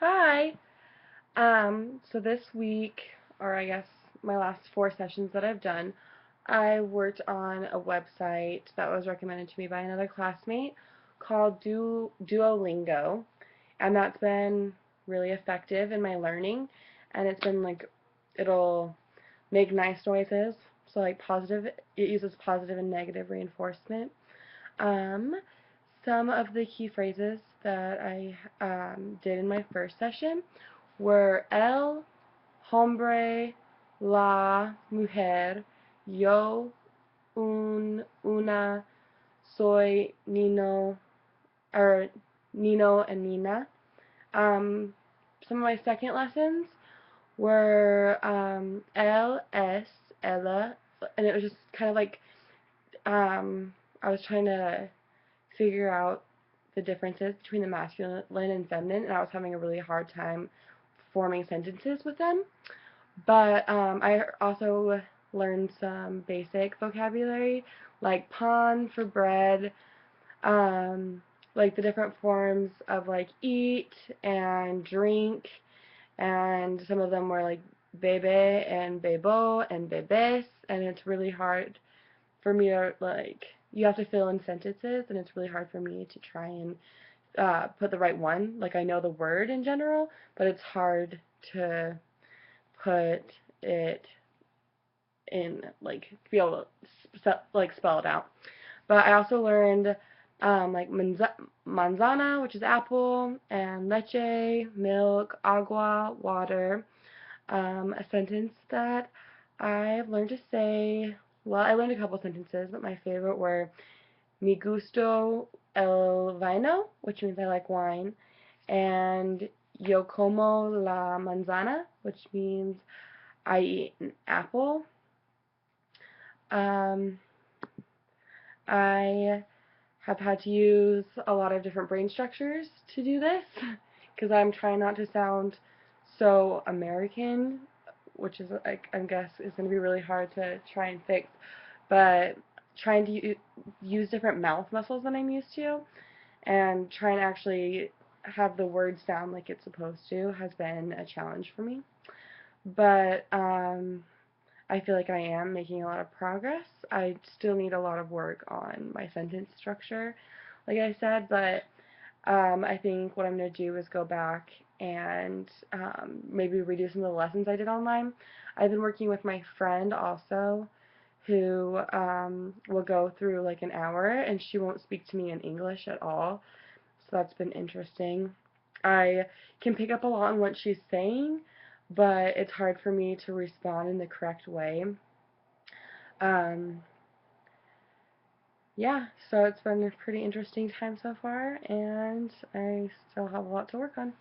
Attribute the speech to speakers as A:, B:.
A: Hi. So this week, or I guess my last 4 sessions that I've done, I worked on a website that was recommended to me by another classmate called Duolingo, and that's been really effective in my learning, and it's been like, it'll make nice noises, so like positive, it uses positive and negative reinforcement. Um, some of the key phrases that I did in my first session were el hombre, la mujer, yo, una, soy, Nino, or Nino and Nina. Um, some of my second lessons were él, es, ella, and it was just kind of like I was trying to figure out the differences between the masculine and feminine, and I was having a really hard time forming sentences with them. But I also learned some basic vocabulary, like pan for bread, um, like the different forms of like eat and drink, and some of them were like bebe and bebo and bebes, and it's really hard for me to like, you have to fill in sentences, and it's really hard for me to try and put the right one. Like, I know the word in general, but it's hard to put it in, like, be able to like spell it out. But I also learned like manzana, which is apple, and leche, milk, agua, water. A sentence that I've learned to say, well, I learned a couple sentences, but my favorite were mi gusto el vino, which means I like wine, and yo como la manzana, which means I eat an apple. Um, I have had to use a lot of different brain structures to do this because I'm trying not to sound so American, which is, I guess, is going to be really hard to try and fix. But trying to use different mouth muscles than I'm used to, and trying to actually have the words sound like it's supposed to, has been a challenge for me. But I feel like I am making a lot of progress. I still need a lot of work on my sentence structure, like I said, but I think what I'm going to do is go back and maybe redo some of the lessons I did online. I've been working with my friend also, who will go through like an hour, and she won't speak to me in English at all, so that's been interesting. I can pick up a lot on what she's saying, but it's hard for me to respond in the correct way. Um, yeah, so it's been a pretty interesting time so far, and I still have a lot to work on.